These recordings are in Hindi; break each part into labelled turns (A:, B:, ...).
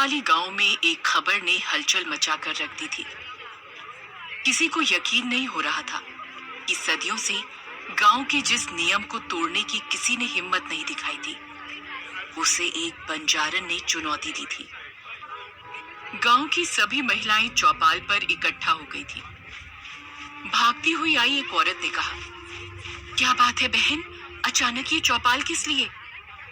A: पाली गांव में एक खबर ने हलचल मचा कर रख दी थी। किसी को यकीन नहीं हो रहा था कि सदियों से गांव के जिस नियम को तोड़ने की किसी ने हिम्मत नहीं दिखाई थी, उसे एक बंजारन ने चुनौती दी थी। गांव की सभी महिलाएं चौपाल पर इकट्ठा हो गई थी। भागती हुई आई एक औरत ने कहा, क्या बात है बहन, अचानक ये चौपाल किस लिए?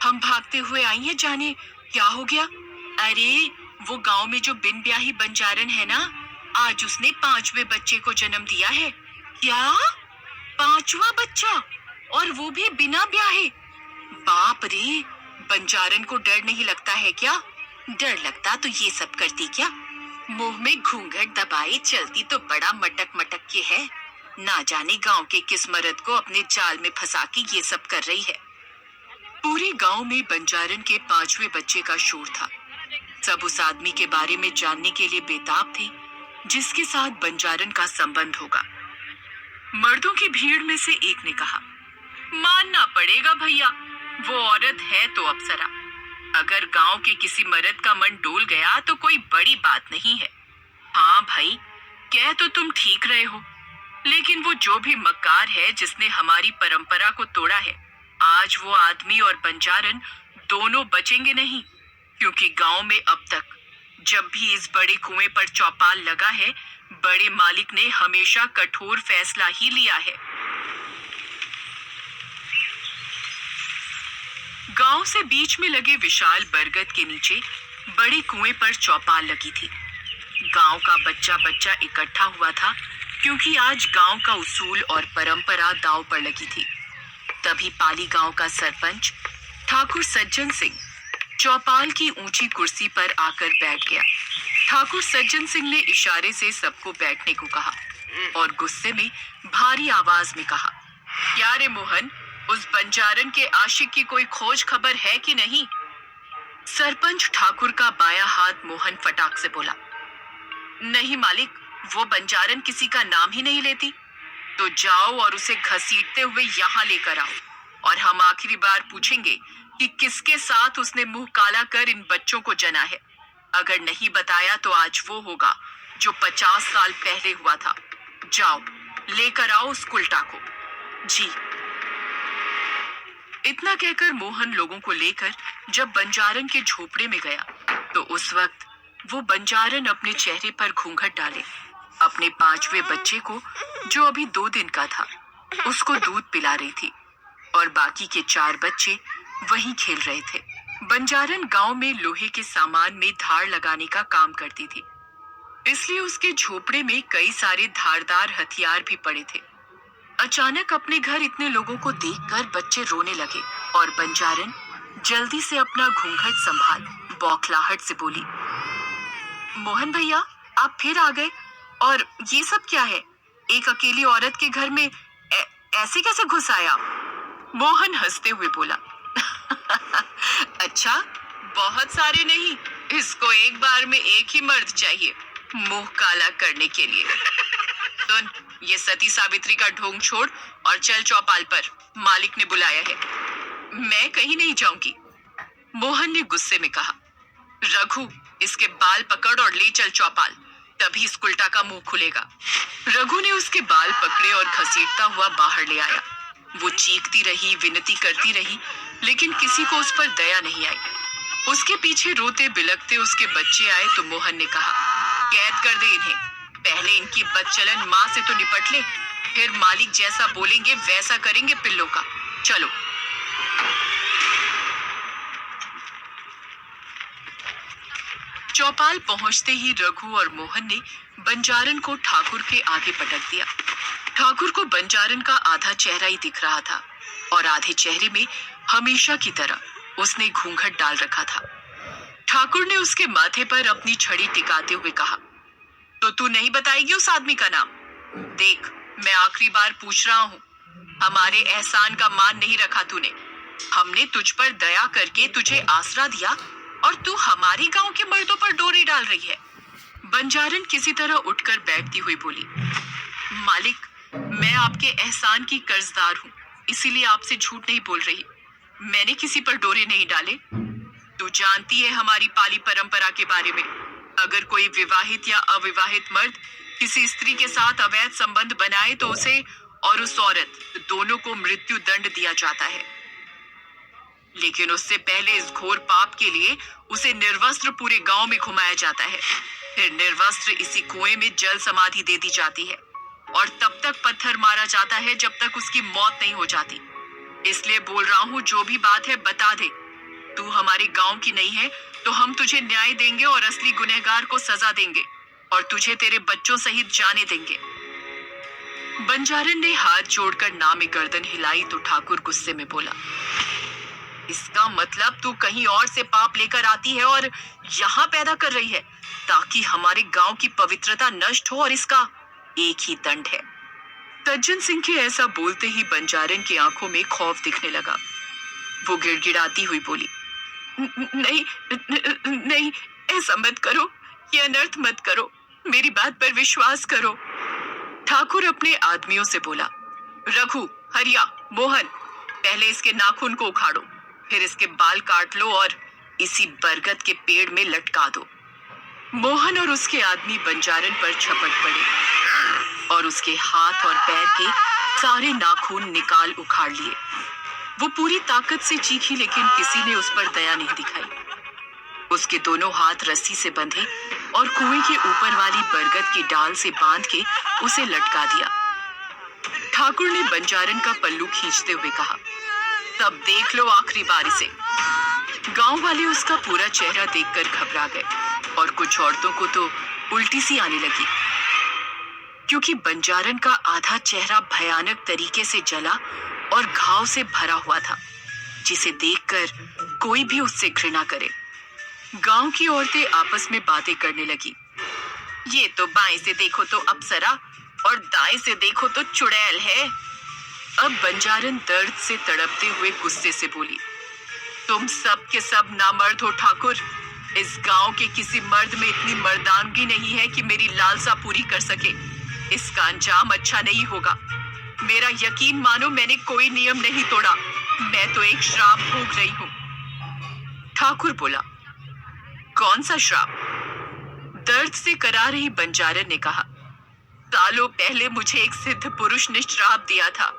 A: हम भागते हुए आई हैं, जाने क्या हो गया? अरे वो गांव में जो बिन ब्याही बंजारन है ना, आज उसने 5वें बच्चे को जन्म दिया है। क्या? 5वां बच्चा, और वो भी बिना ब्याहे? बाप रे, बंजारन को डर नहीं लगता है क्या? डर लगता तो ये सब करती क्या? मुंह में घूंघट दबाए चलती तो बड़ा मटक मटक के है। ना जाने गांव के किस मर्द को अपने जाल में फंसा के ये सब कर रही है। पूरे गांव में बंजारन के 5वें बच्चे का शोर था। सब उस आदमी के बारे में जानने के लिए बेताब थे जिसके साथ बंजारन का संबंध होगा। मर्दों की भीड़ में से एक ने कहा, मानना पड़ेगा भैया, वो औरत है तो अप्सरा। अगर गांव के किसी मर्द का मन डोल गया तो कोई बड़ी बात नहीं है। हाँ भाई, कह तो तुम ठीक रहे हो, लेकिन वो जो भी मक्कार है जिसने हमारी परंपरा को तोड़ा है, आज वो आदमी और बंजारन दोनों बचेंगे नहीं, क्योंकि गांव में अब तक जब भी इस बड़े कुएं पर चौपाल लगा है, बड़े मालिक ने हमेशा कठोर फैसला ही लिया है। गांव से बीच में लगे विशाल बरगद के नीचे बड़े कुएं पर चौपाल लगी थी। गांव का बच्चा बच्चा इकट्ठा हुआ था, क्योंकि आज गांव का उसूल और परंपरा दांव पर लगी थी। तभी पाली गांव का सरपंच ठाकुर सज्जन सिंह चौपाल की ऊंची कुर्सी पर आकर बैठ गया। ठाकुर सज्जन सिंह ने इशारे से सबको बैठने को कहा और गुस्से में भारी आवाज में कहा, क्या रे मोहन, उस बंजारन के आशिक की कोई खोज खबर है कि नहीं? सरपंच ठाकुर का बायां हाथ मोहन फटाक से बोला, नहीं मालिक, वो बंजारन किसी का नाम ही नहीं लेती। तो जाओ और उसे घसीटते हुए यहाँ लेकर आओ, और हम आखिरी बार पूछेंगे कि किसके साथ उसने मुंह काला कर इन बच्चों को जना है। अगर नहीं बताया तो आज वो होगा जो 50 साल पहले हुआ था। जाओ, लेकर आओ उस कुलटा को। जी। इतना कहकर मोहन लोगों को लेकर जब बंजारन के झोपड़े में गया, तो उस वक्त वो बंजारन अपने चेहरे पर घूंघट डाले अपने 5वें बच्चे को, जो अभी 2 दिन का था, उसको दूध पिला रही थी, और बाकी के 4 बच्चे वहीं खेल रहे थे। बंजारन गांव में लोहे के सामान में धार लगाने का काम करती थी, इसलिए उसके झोपड़े में कई सारे धारदार हथियार भी पड़े थे। अचानक अपने घर इतने लोगों को देखकर बच्चे रोने लगे, और बंजारन जल्दी से अपना घूंघट संभाल बौखलाहट से बोली, मोहन भैया, आप फिर आ गए, और ये सब क्या है? एक अकेली औरत के घर में ऐसे कैसे घुस आया? मोहन हंसते हुए बोला, अच्छा, बहुत सारे नहीं, इसको एक बार में एक ही मर्द चाहिए मुंह काला करने के लिए। सुन, ये सती सावित्री का ढोंग छोड़ और चल चौपाल पर, मालिक ने बुलाया है। मैं कहीं नहीं जाऊंगी, मोहन ने गुस्से में कहा। रघु, इसके बाल पकड़ और ले चल चौपाल, तभी इस उल्टा का मुंह खुलेगा। रघु ने उसके बाल पकड़े और घसीटता हुआ बाहर ले आया। वो चीखती रही, विनती करती रही, लेकिन किसी को उस पर दया नहीं आई। उसके पीछे रोते बिलखते उसके बच्चे आए तो मोहन ने कहा, कैद कर दे इन्हें, पहले इनकी बदचलन माँ से तो निपट ले, फिर मालिक जैसा बोलेंगे वैसा करेंगे पिल्लों का। चलो। चौपाल पहुंचते ही रघु और मोहन ने बंजारन को ठाकुर के आगे पटक दिया। ठाकुर को बंजारन का आधा चेहरा ही दिख रहा था, और आधे चेहरे में हमेशा की तरह उसने घूंघट डाल रखा था। ठाकुर ने उसके माथे पर अपनी छड़ी टिकाते हुए कहा, तो तू नहीं बताएगी उस आदमी का नाम? देख, मैं आखिरी बार पूछ रहा हूँ, हमारे एहसान का मान नहीं रखा तूने। हमने तुझ पर दया करके तुझे आसरा दिया, और तू हमारी गांव के मर्दों पर डोरी डाल रही है। बंजारन किसी तरह उठकर बैठती हुई बोली, मालिक, मैं आपके एहसान की कर्जदार हूँ, इसीलिए आपसे झूठ नहीं बोल रही। मैंने किसी पर डोरे नहीं डाले। तू जानती है हमारी पाली परंपरा के बारे में। अगर कोई विवाहित या अविवाहित मर्द किसी स्त्री के साथ अवैध संबंध बनाए तो उसे और उस औरत दोनों को मृत्यु दंड दिया जाता है। लेकिन उससे पहले इस घोर पाप के लिए उसे निर्वस्त्र पूरे गांव में घुमाया जाता है। फिर निर्वस्त्र इसी कुएं में जल समाधि दे दी जाती है और तब तक पत्थर मारा जाता है जब तक उसकी मौत नहीं हो जाती। इसलिए बोल रहा हूँ, जो भी बात है बता दे। तू हमारे गांव की नहीं है तो हम तुझे न्याय देंगे और असली गुनहगार को सजा देंगे और तुझे तेरे बच्चों सहित जाने देंगे। बंजारन ने हाथ जोड़कर ना में गर्दन हिलाई तो ठाकुर गुस्से में बोला, इसका मतलब तू कहीं और से पाप लेकर आती है और यहाँ पैदा कर रही है ताकि हमारे गांव की पवित्रता नष्ट हो, और इसका एक ही दंड है। सज्जन सिंह के ऐसा बोलते ही बंजारन की आंखों में खौफ दिखने लगा। वो गिड़गिड़ाती हुई बोली, नहीं नहीं, ऐसा मत करो, ये अनर्थ मत करो, मेरी बात पर विश्वास करो। ठाकुर अपने आदमियों से बोला, रघु, हरिया, मोहन, पहले इसके नाखून को उखाड़ो, फिर इसके बाल काट लो और इसी बरगद के पेड़ में लटका दो। मोहन और उसके आदमी बंजारन पर झपट पड़े और उसके हाथ और पैर के सारे नाखून निकाल उखाड़ लिए। वो पूरी ताकत से चीखी लेकिन किसी ने उस पर दया नहीं दिखाई। उसके दोनों हाथ रस्सी से बंधे और कुएं के ऊपर वाली बरगद की डाल से बांध के उसे लटका दिया। ठाकुर ने बंजारन का पल्लू खींचते हुए कहा, तब देख लो आखिरी बार इसे। गांव वाले उसका पूरा चेहरा देखकर घबरा गए और कुछ औरतों को तो उल्टी सी आने लगी, क्योंकि बंजारन का आधा चेहरा भयानक तरीके से जला और घाव से भरा हुआ था, जिसे देखकर कोई भी उससे घृणा करे। गांव की औरतें आपस में बातें करने लगी, ये तो बाएं से देखो तो अप्सरा और दाएं से देखो तो चुड़ैल है। अब बंजारन दर्द से तड़पते हुए गुस्से से बोली, तुम सब के सब नामर्द हो ठाकुर। इस गांव के किसी मर्द में इतनी मर्दानगी नहीं है कि मेरी लालसा पूरी कर सके। इसका अंजाम अच्छा नहीं होगा। मेरा यकीन मानो, मैंने कोई नियम नहीं तोड़ा, मैं तो एक श्राप भोग रही हूँ। ठाकुर बोला, कौन सा श्राप? दर्द से करा रही बंजारन ने कहा, सालों पहले मुझे एक सिद्ध पुरुष ने श्राप दिया था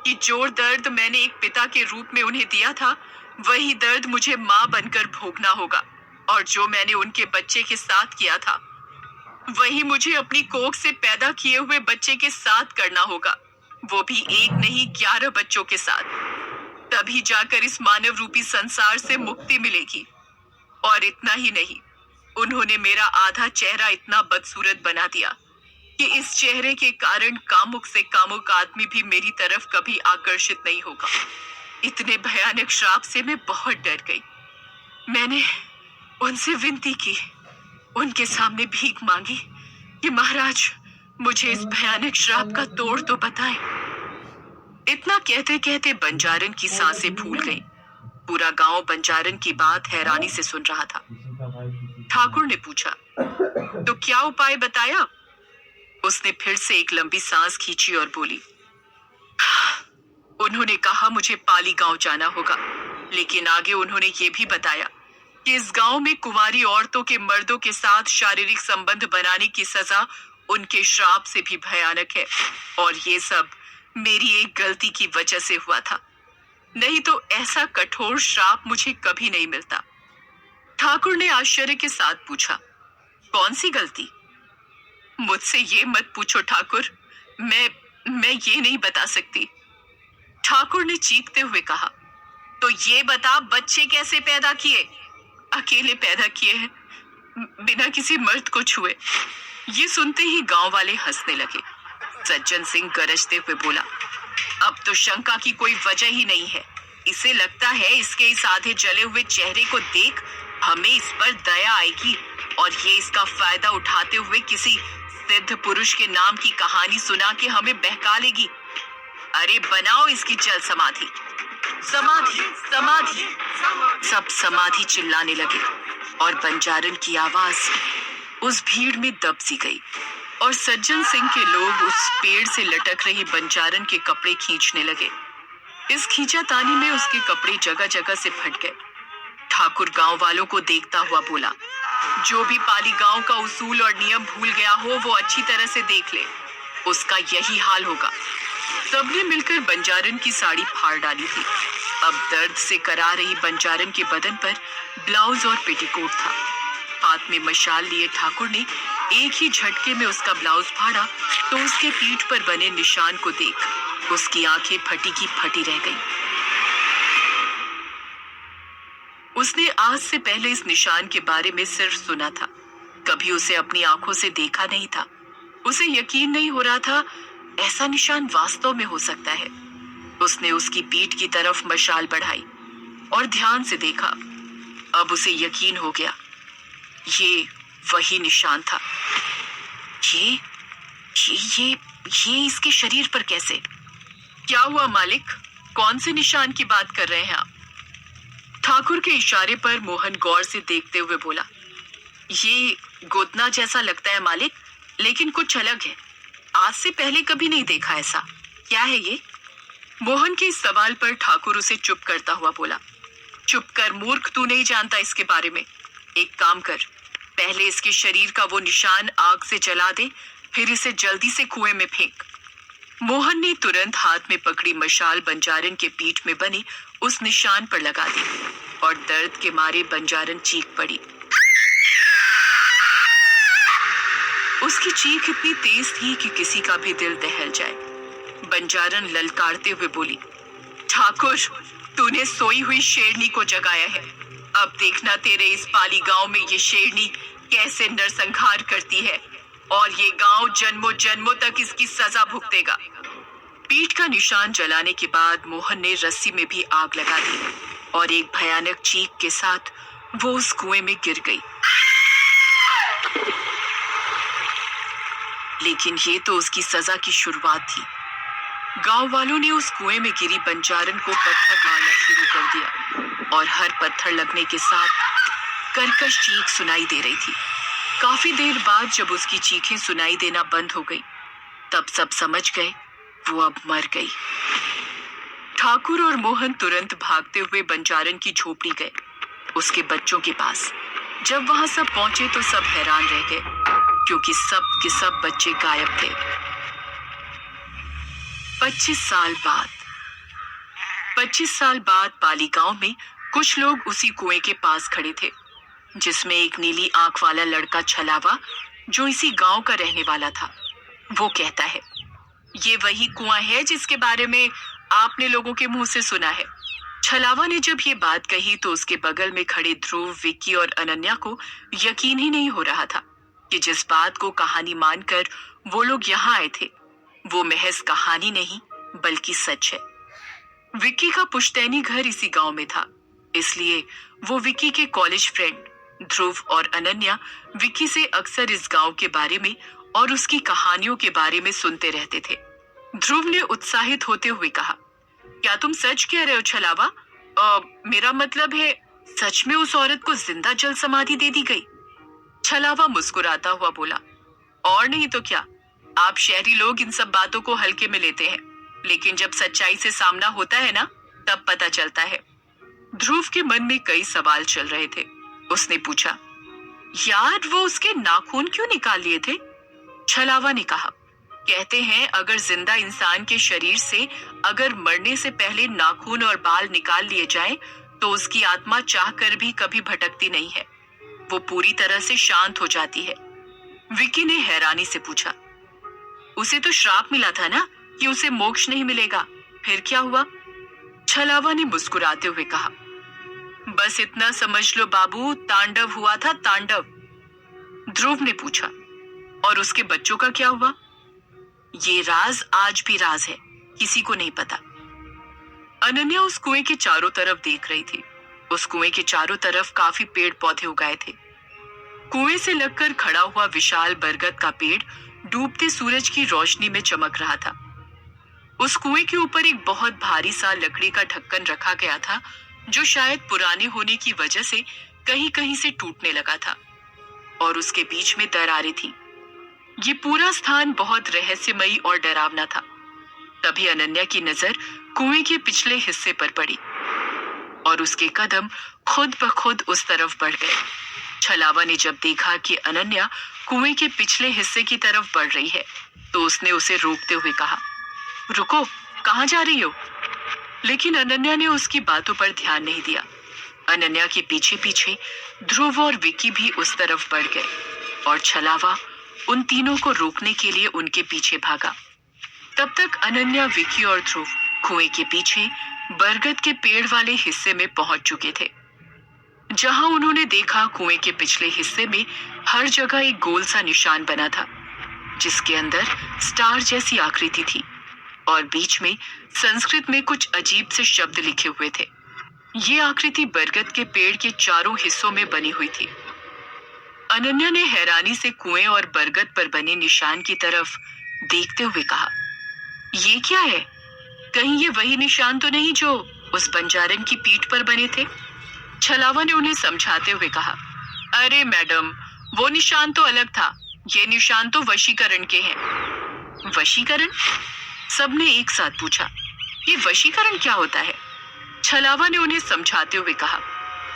A: कि जो दर्द मैंने एक पिता के रूप में उन्हें दिया था, वही दर्द मुझे माँ बनकर भोगना होगा, और जो मैंने उनके बच्चे के साथ किया था वही मुझे अपनी कोख से पैदा किए हुए बच्चे के साथ करना होगा, वो भी एक नहीं 11 बच्चों के साथ। तभी जाकर इस मानव रूपी संसार से मुक्ति मिलेगी। और इतना ही नहीं, उन्होंने मेरा आधा चेहरा इतना बदसूरत बना दिया कि इस चेहरे के कारण कामुक से कामुक आदमी भी मेरी तरफ कभी आकर्षित नहीं होगा। इतने भयानक श्राप से मैं बहुत डर गई। मैंने उनसे विनती की, उनके सामने भीख मांगी कि महाराज मुझे इस भयानक श्राप का तोड़ तो बताएं। इतना कहते कहते बंजारन की सांसें फूल गईं। पूरा गांव बंजारन की बात हैरानी से सुन रहा था। ठाकुर ने पूछा, तो क्या उपाय बताया? उसने फिर से एक लंबी सांस खींची और बोली, उन्होंने कहा मुझे पाली गांव जाना होगा, लेकिन आगे उन्होंने ये भी बताया कि इस गांव में कुंवारी औरतों के मर्दों के साथ शारीरिक संबंध बनाने की सजा उनके श्राप से भी भयानक है, और ये सब मेरी एक गलती की वजह से हुआ था, नहीं तो ऐसा कठोर श्राप मुझे कभी नहीं मिलता। ठाकुर ने आश्चर्य के साथ पूछा, कौन सी गलती? मुझसे ये मत पूछो ठाकुर, मैं ये नहीं बता सकती। ठाकुर ने चीखते हुए कहा, तो ये बता, बच्चे कैसे पैदा किए? अकेले पैदा किए हैं, बिना किसी मर्द को छुए। ये सुनते ही गांव वाले हंसने लगे। सज्जन सिंह गरजते हुए बोला, अब तो शंका की कोई वजह ही नहीं है। इसे लगता है इसके इस आधे जले हुए चेहरे को देख हमें इस पर दया आएगी और ये इसका फायदा उठाते हुए किसी सिद्ध पुरुष के नाम की कहानी सुना के हमें बहका लेगी। अरे बनाओ इसकी जल समाधि। समाधि समाधि। सब समाधि चिल्लाने लगे और बंजारन की आवाज उस भीड़ में दब सी गई और सज्जन सिंह के लोग उस पेड़ से लटक रही बंजारन के कपड़े खींचने लगे। इस खींचातानी में उसके कपड़े जगह जगह से फट गए। ठाकुर गांव वालों को देखता हुआ बोला, जो भी पाली गांव का उसूल और नियम भूल गया हो वो अच्छी तरह से देख ले, उसका यही हाल होगा। सबने मिलकर बंजारन की साड़ी फाड़ डाली थी। अब दर्द से करा रही बंजारन के बदन पर ब्लाउज और पेटीकोट था। हाथ में मशाल लिए ठाकुर ने एक ही झटके में उसका ब्लाउज फाड़ा तो उसके पीठ पर बने निशान को देख उसकी आंखें फटी की फटी रह गईं। उसने आज से पहले इस निशान के बारे में सिर्फ सुना था, कभी उसे अपनी आंखों से देखा नहीं था। उसे यकीन नहीं हो रहा था ऐसा निशान वास्तव में हो सकता है। उसने उसकी पीठ की तरफ मशाल बढ़ाई और ध्यान से देखा। अब उसे यकीन हो गया, ये वही निशान था। ये ये ये इसके शरीर पर कैसे? क्या हुआ मालिक, कौन से निशान की बात कर रहे हैं आप? ठाकुर के इशारे पर मोहन गौर से देखते हुए बोला, ये गोदना जैसा लगता है मालिक, लेकिन कुछ अलग है। आज से पहले कभी नहीं देखा ऐसा। क्या है ये? मोहन के इस सवाल पर ठाकुर उसे चुप करता हुआ बोला, चुप कर मूर्ख, तू नहीं जानता इसके बारे में। एक काम कर, पहले इसके शरीर का वो निशान आग से जला दे, फिर इसे जल्दी से कुएं में फेंक। मोहन ने तुरंत हाथ में पकड़ी मशाल बंजारन के पीठ में बने उस निशान पर लगा दी और दर्द के मारे बंजारन चीख पड़ी। उसकी चीख इतनी तेज थी कि किसी का भी दिल दहल जाए। बंजारन ललकारते हुए बोली, ठाकुर, तूने सोई हुई शेरनी को जगाया है। अब देखना तेरे इस पाली गांव में ये शेरनी कैसे नरसंहार करती है, और ये गांव जन्मों जन्मों तक इसकी सजा भुगतेगा। पीठ का निशान जलाने के बाद मोहन ने रस्सी में भी आग लगा दी और एक भयानक चीख के साथ वो उस कुएं में गिर गई। लेकिन ये तो उसकी सजा की शुरुआत थी। गांव वालों ने उस कुएं में गिरी बंजारन को पत्थर मारना शुरू कर दिया और हर पत्थर लगने के साथ कर्कश चीख सुनाई दे रही थी। काफी देर बाद जब उसकी चीखें सुनाई देना बंद हो गई, तब सब समझ गए वो अब मर गई। ठाकुर और मोहन तुरंत भागते हुए बंजारन की झोपड़ी गए, उसके बच्चों के पास। जब वहां सब पहुंचे तो सब हैरान रह गए, क्योंकि सब के सब बच्चे गायब थे। 25 साल बाद पाली गांव में कुछ लोग उसी कुएं के पास खड़े थे, जिसमें एक नीली आंख वाला लड़का छलावा, जो इसी गांव का रहने वाला था। वो कहता है, ये वही कुआं है जिसके बारे में आपने लोगों के मुंह से सुना है। छलावा ने जब ये बात कही तो उसके बगल में खड़े ध्रुव, विक्की और अनन्या को यकीन ही नहीं हो रहा था कि जिस बात को कहानी मानकर वो लोग यहाँ आए थे वो महज कहानी नहीं बल्कि सच है। विक्की का पुश्तैनी घर इसी गांव में था, इसलिए वो विक्की के कॉलेज फ्रेंड ध्रुव और अनन्या विक्की से अक्सर इस गांव के बारे में और उसकी कहानियों के बारे में सुनते रहते थे। ध्रुव ने उत्साहित होते हुए कहा, क्या तुम सच कह रहे हो छलावा? मेरा मतलब है, सच में उस औरत को जिंदा जल समाधि दे दी गई? छलावा मुस्कुराता हुआ बोला, और नहीं तो क्या, आप शहरी लोग इन सब बातों को हल्के में लेते हैं, लेकिन जब सच्चाई से सामना होता है ना, तब पता चलता है। ध्रुव के मन में कई सवाल चल रहे थे। उसने पूछा, यार वो उसके नाखून क्यों निकाल लिए थे? छलावा ने कहा, कहते हैं अगर जिंदा इंसान के शरीर से अगर मरने से पहले नाखून और बाल निकाल लिए जाए तो उसकी आत्मा चाहकर भी कभी भटकती नहीं है, वो पूरी तरह से शांत हो जाती है। विक्की ने हैरानी से पूछा, उसे तो श्राप मिला था ना कि उसे मोक्ष नहीं मिलेगा, फिर क्या हुआ? छलावा ने मुस्कुराते हुए कहा, बस इतना समझ लो बाबू, तांडव हुआ था, तांडव। ध्रुव ने पूछा, और उसके बच्चों का क्या हुआ? ये राज आज भी राज है, किसी को नहीं पता। अनन्या उस कुएं के चारों तरफ देख रही थी। उस कुएं के चारों तरफ काफी पेड़ पौधे उगाए थे। कुएं से लगकर खड़ा हुआ विशाल बरगद का पेड़ डूबते सूरज की रोशनी में चमक रहा था। उस कुएं के ऊपर एक बहुत भारी सा लकड़ी का ढक्कन रखा गया था, जो शायद पुराने होने की वजह से कहीं कहीं से टूटने लगा था, और उसके बीच में दरारें थी। ये पूरा स्थान बहुत रहस्यमयी और डरावना था। तभी अनन्या की नजर कुएं के पिछले हिस्से पर पड़ी और उसके कदम खुद ब खुद उस तरफ बढ़ गए। छलावा ने जब देखा कि अनन्या कुएं के पिछले हिस्से की तरफ बढ़ रही है, तो उसने उसे रोकते हुए कहा, रुको, कहाँ जा रही हो? लेकिन अनन्या ने उसकी बातों पर ध्यान नहीं दिया। अनन्या के पीछे पीछे ध्रुव और विक्की भी उस तरफ बढ़ गए और छलावा उन तीनों को रोकने के लिए उनके पीछे भागा। तब तक अनन्या, विक्की और ध्रुव कुएं के पीछे बरगद के पेड़ वाले हिस्से में पहुंच चुके थे, जहां उन्होंने देखा कुएं के पिछले हिस्से में हर जगह एक गोल सा निशान बना था, जिसके अंदर स्टार जैसी आकृति थी और बीच में संस्कृत में कुछ अजीब से शब्द लिखे हुए थे। ये आकृति बरगद के पेड़ के चारों हिस्सों में बनी हुई थी। अनन्या ने हैरानी से कुएं और बरगद पर बने निशान की तरफ देखते हुए कहा, ये क्या है? कहीं ये वही निशान तो नहीं जो उस बंजारन की पीठ पर बने थे? छलावा ने उन्हें समझाते हुए कहा, अरे मैडम, वो निशान तो अलग था, ये निशान तो वशीकरण के हैं। वशीकरण? सबने एक साथ पूछा, ये वशीकरण क्या होता है? छलावा ने उन्हें समझाते हुए कहा,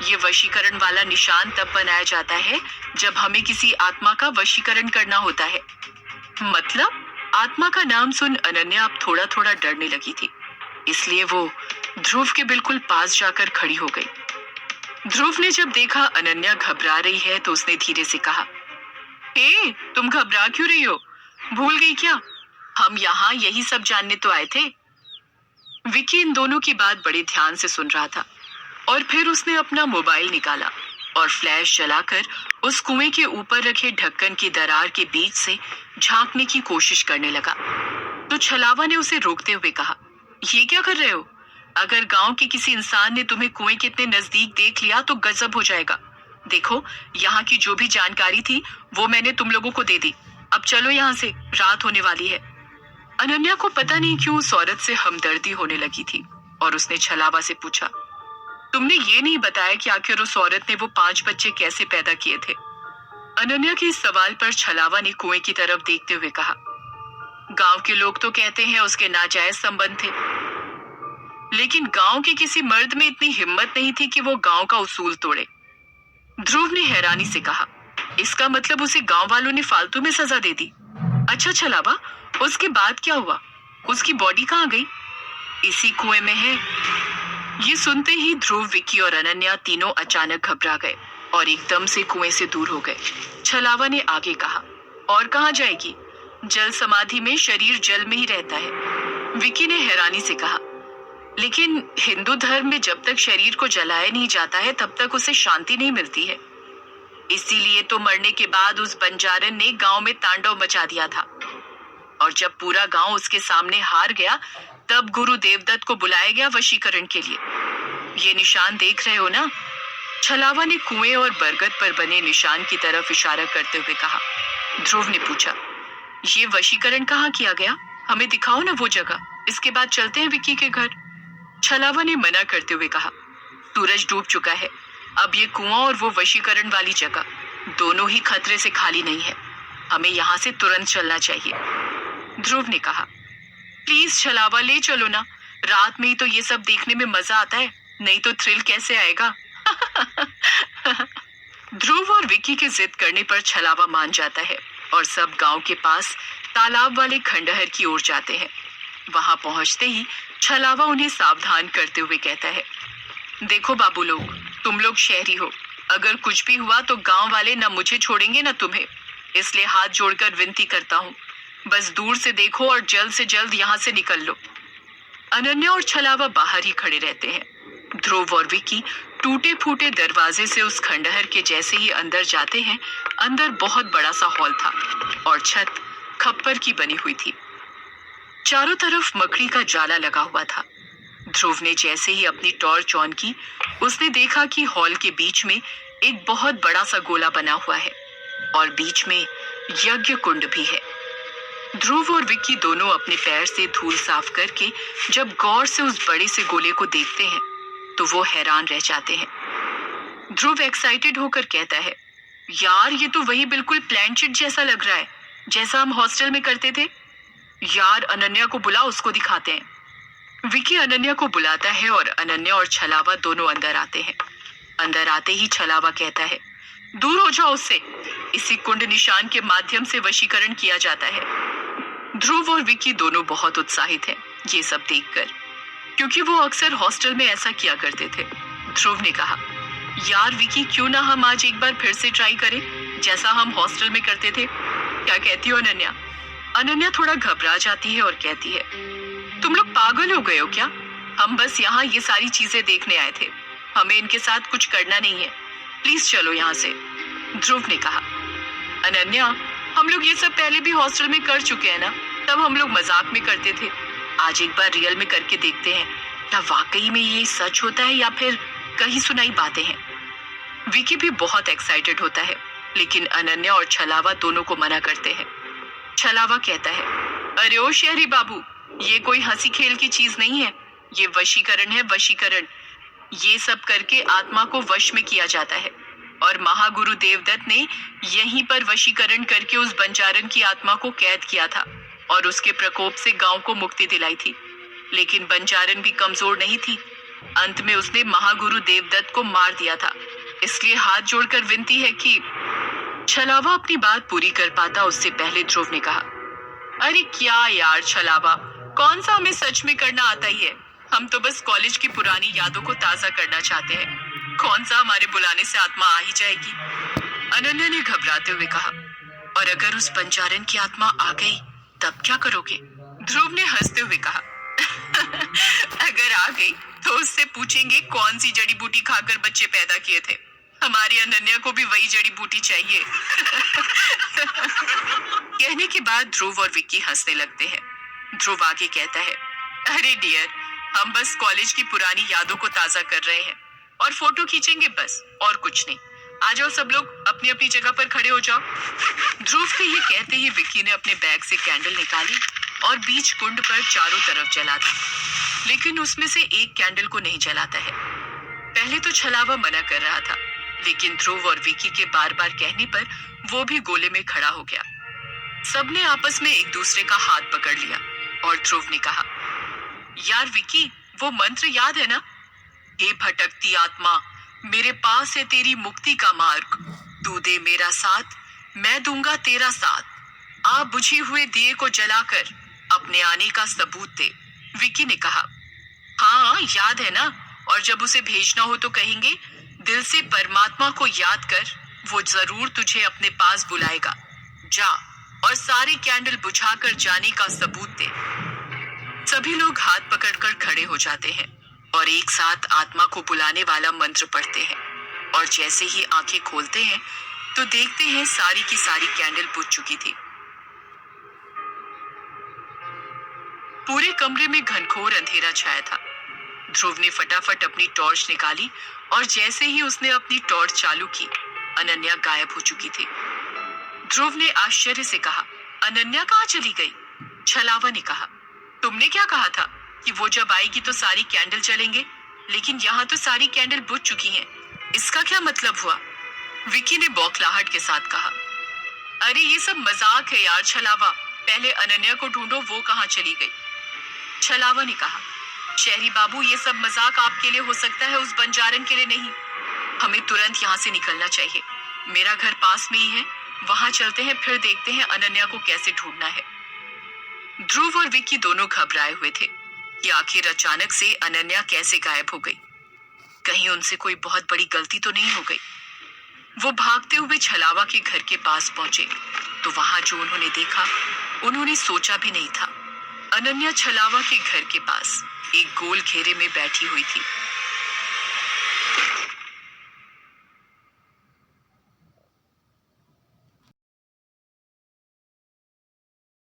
A: ये वशीकरण वाला निशान तब बनाया जाता है जब हमें किसी आत्मा का वशीकरण करना होता है। मतलब? आत्मा का नाम सुन अनन्या अब थोड़ा थोड़ा डरने लगी थी, इसलिए वो ध्रुव के बिल्कुल पास जाकर खड़ी हो गई। ध्रुव ने जब देखा अनन्या घबरा रही है तो उसने धीरे से कहा, हे, तुम घबरा क्यों रही हो? भूल गई क्या? हम यहाँ यही सब जानने तो आए थे। विकी इन दोनों की बात बड़े ध्यान से सुन रहा था और फिर उसने अपना मोबाइल निकाला और फ्लैश जलाकर उस कुएं के ऊपर रखे ढक्कन की दरार के बीच से झांकने की कोशिश करने लगा। तो छलावा ने उसे रोकते हुए कहा, ये क्या कर रहे हो? अगर गांव के किसी इंसान ने तुम्हें कुएं के इतने नजदीक देख लिया तो गजब हो जाएगा। देखो, यहाँ की जो भी जानकारी थी वो मैंने तुम लोगों को दे दी। अब चलो यहाँ से, रात होने वाली है। अनन्या को पता नहीं क्यों उस औरत से हमदर्दी होने लगी थी और उसने छलावा से पूछा, तुमने ये नहीं बताया कि आखिर उस औरत ने वो 5 बच्चे कैसे पैदा किए थे? अनन्या के इस सवाल पर छलावा ने कुएं की तरफ देखते हुए कहा, गांव के लोग तो कहते हैं उसके नाजायज संबंध थे, लेकिन गांव के किसी मर्द में इतनी हिम्मत नहीं थी कि वो गांव का उसूल तोड़े। ध्रुव ने हैरानी से कहा, इसका मतलब उसे गांव वालों ने फालतू में सजा दे दी? अच्छा छलावा, उसके बाद क्या हुआ? उसकी बॉडी कहाँ गई? इसी कुएं में है। ये सुनते ही ध्रुव, विक्की और अनन्या तीनों अचानक घबरा गए और एकदम से कुएं से दूर हो गए। छलावा ने आगे कहा, और कहाँ जाएगी? जल समाधि में शरीर जल में ही रहता है। विक्की ने हैरानी से कहा, लेकिन हिंदू धर्म में जब तक शरीर को जलाया नहीं जाता है तब तक उसे शांति नहीं मिलती है। इसीलिए तो मरने के बाद उस बंजारन ने गांव में तांडव मचा दिया था और जब पूरा गांव उसके सामने हार गया तब गुरु देवदत्त को बुलाया गया वशीकरण के लिए। ये निशान देख रहे हो ना? छलावा ने कुएं और बरगद पर बने निशान की तरफ इशारा करते हुए कहा। ध्रुव ने पूछा, ये वशीकरण कहाँ किया गया? हमें दिखाओ ना वो जगह, इसके बाद चलते हैं विक्की के घर। छलावा ने मना करते हुए कहा, सूरज डूब चुका है, अब ये कुआं और वो वशीकरण वाली जगह दोनों ही खतरे से खाली नहीं है, हमें यहाँ से तुरंत चलना चाहिए। ध्रुव ने कहा, प्लीज छलावा, ले चलो ना, रात में ही तो ये सब देखने में मजा आता है, नहीं तो थ्रिल कैसे आएगा? ध्रुव और विक्की के जिद करने पर छलावा मान जाता है और सब गांव के पास तालाब वाले खंडहर की ओर जाते हैं। वहां पहुंचते ही छलावा उन्हें सावधान करते हुए कहता है, देखो बाबू लोग, तुम लोग शहरी हो, अगर कुछ भी हुआ तो गांव वाले न मुझे छोड़ेंगे न तुम्हें, इसलिए हाथ जोड़कर विनती करता हूँ, बस दूर से देखो और जल्द से जल्द यहाँ से निकल लो। अनन्या और छलावा बाहर ही खड़े रहते हैं। ध्रुव और विक्की टूटे फूटे दरवाजे से उस खंडहर के जैसे ही अंदर जाते हैं, अंदर बहुत बड़ा सा हॉल था और छत खप्पर की बनी हुई थी। चारों तरफ मकड़ी का जाला लगा हुआ था। ध्रुव ने जैसे ही अपनी टॉर्च ऑन की, उसने देखा कि हॉल के बीच में एक बहुत बड़ा सा गोला बना हुआ है और बीच में यज्ञ कुंड भी है। ध्रुव और विक्की दोनों अपने पैर से धूल साफ करके जब गौर से उस बड़े से गोले को देखते हैं तो वो हैरान रह जाते हैं। ध्रुव एक्साइटेड होकर कहता है, यार ये तो वही बिल्कुल प्लानचिट जैसा लग रहा है जैसा हम हॉस्टल में करते थे। यार अनन्या को बुला, उसको दिखाते हैं। विकी अनन्या को बुलाता है और अनन्या और छलावा दोनों अंदर आते हैं। अंदर आते ही छलावा कहता है, दूर हो जाओ उससे। इसी कुंड निशान के माध्यम से वशीकरण किया जाता है। ध्रुव और विकी दोनों बहुत उत्साहित हैं ये सब देखकर, क्योंकि वो अक्सर हॉस्टल में ऐसा किया करते थे। ध्रुव ने कहा, यार विकी, क्यों ना हम आज एक बार फिर से ट्राई करें जैसा हम हॉस्टल में करते थे। क्या कहती हो अनन्या? अनन्या थोड़ा घबरा जाती है और कहती है, तुम लोग पागल हो गए हो क्या? हम बस यहाँ ये सारी चीजें देखने आए थे, हमें इनके साथ कुछ करना नहीं है। प्लीज चलो यहाँ से। ध्रुव ने कहा, अनन्या, हम लोग ये सब पहले भी हॉस्टल में कर चुके हैं ना, तब हम लोग मजाक में करते थे। आज एक बार रियल में करके देखते हैं, क्या वाकई में ये सच होता है या फिर कहीं सुनाई बातें हैं। विकी भी बहुत एक्साइटेड होता है, लेकिन अनन्या और छलावा दोनों को मना करते हैं। छलावा कहता है, अरे ओ शहरी बाबू, ये कोई हंसी खेल की चीज नहीं है, ये वशीकरण है, वशीकरण। ये सब करके आत्मा को वश में किया जाता है, और महागुरु देवदत्त ने यहीं पर वशीकरण करके उस बंजारन की आत्मा को कैद किया था और उसके प्रकोप से गांव को मुक्ति दिलाई थी। लेकिन बंजारन भी कमजोर नहीं थी, अंत में उसने महागुरु देवदत्त को मार दिया था। इसलिए हाथ जोड़कर विनती है कि। छलावा अपनी बात पूरी कर पाता उससे पहले ध्रुव ने कहा, अरे क्या यार छलावा, कौन सा हमें सच में करना आता ही है। हम तो बस कॉलेज की पुरानी यादों को ताजा करना चाहते हैं। कौन सा हमारे बुलाने से आत्मा आ ही जाएगी। अनन्या ने घबराते हुए कहा, और अगर उस बंजारन की आत्मा आ गई तब क्या करोगे? ध्रुव ने हंसते हुए कहा, अगर आ गई तो उससे पूछेंगे कौन सी जड़ी बूटी खाकर बच्चे पैदा किए थे। हमारी अनन्या को भी वही जड़ी बूटी चाहिए। कहने के बाद ध्रुव और विक्की हंसने लगते हैं। ध्रुव आगे कहता है, अरे डियर, हम बस कॉलेज की पुरानी यादों को ताजा कर रहे हैं और फोटो खींचेंगे बस, और कुछ नहीं। आ जाओ सब लोग, अपनी अपनी जगह पर खड़े हो जाओ। ध्रुव के ये कहते ही विक्की ने अपने बैग से कैंडल निकाली और बीच कुंड पर चारों तरफ जला दी, लेकिन उसमें से एक कैंडल को नहीं जलाता है। पहले तो छलावा मना कर रहा था, लेकिन ध्रुव और विक्की के बार बार कहने पर वो भी गोले में खड़ा हो गया। सबने आपस में एक दूसरे का हाथ पकड़ लिया और ध्रुव ने कहा, यार विक्की, वो मंत्र याद है ना? हे भटकती आत्मा, मेरे पास है तेरी मुक्ति का मार्ग। तू दे मेरा साथ, मैं दूंगा तेरा साथ। आप बुझी हुए दिए को जलाकर अपने आने का सबूत दे। विक्की ने कहा, हाँ याद है ना, और जब उसे भेजना हो तो कहेंगे, दिल से परमात्मा को याद कर, वो जरूर तुझे अपने पास बुलाएगा। जा और सारे कैंडल बुझाकर जाने का सबूत दे। सभी लोग हाथ पकड़कर खड़े हो जाते हैं और एक साथ आत्मा को बुलाने वाला मंत्र पढ़ते हैं, और जैसे ही आंखें खोलते हैं तो देखते हैं सारी की सारी कैंडल बुझ चुकी थी। पूरे कमरे में घनघोर अंधेरा छाया था। ध्रुव ने फटाफट अपनी टॉर्च निकाली और जैसे ही उसने अपनी टॉर्च चालू की, अनन्या गायब हो चुकी थी। ध्रुव ने आश्चर्य से कहा, अनन्या कहाँ चली गई? छलावा ने कहा, तुमने क्या कहा था कि वो जब आएगी तो सारी कैंडल जलेंगे, लेकिन यहाँ तो सारी कैंडल बुझ चुकी हैं। इसका क्या मतलब हुआ? विकी ने बौखलाहट के साथ कहा, अरे ये सब मजाक है यार छलावा, पहले अनन्या को ढूंढो, वो कहाँ चली गई। छलावा ने कहा, शहरी बाबू, ये सब मजाक आपके लिए हो सकता है, उस बंजारन के लिए नहीं। हमें तुरंत यहाँ से निकलना चाहिए। मेरा घर पास में ही है, वहां चलते हैं, फिर देखते हैं अनन्या को कैसे ढूंढना है। ध्रुव और विक्की दोनों घबराए हुए थे कि आखिर अचानक से अनन्या कैसे गायब हो गई। कहीं उनसे कोई बहुत बड़ी गलती तो नहीं हो गई। वो भागते हुए छलावा के घर के पास पहुंचे तो वहां जो उन्होंने देखा, उन्होंने सोचा भी नहीं था। अनन्या छलावा के घर के पास एक गोल घेरे में बैठी हुई थी।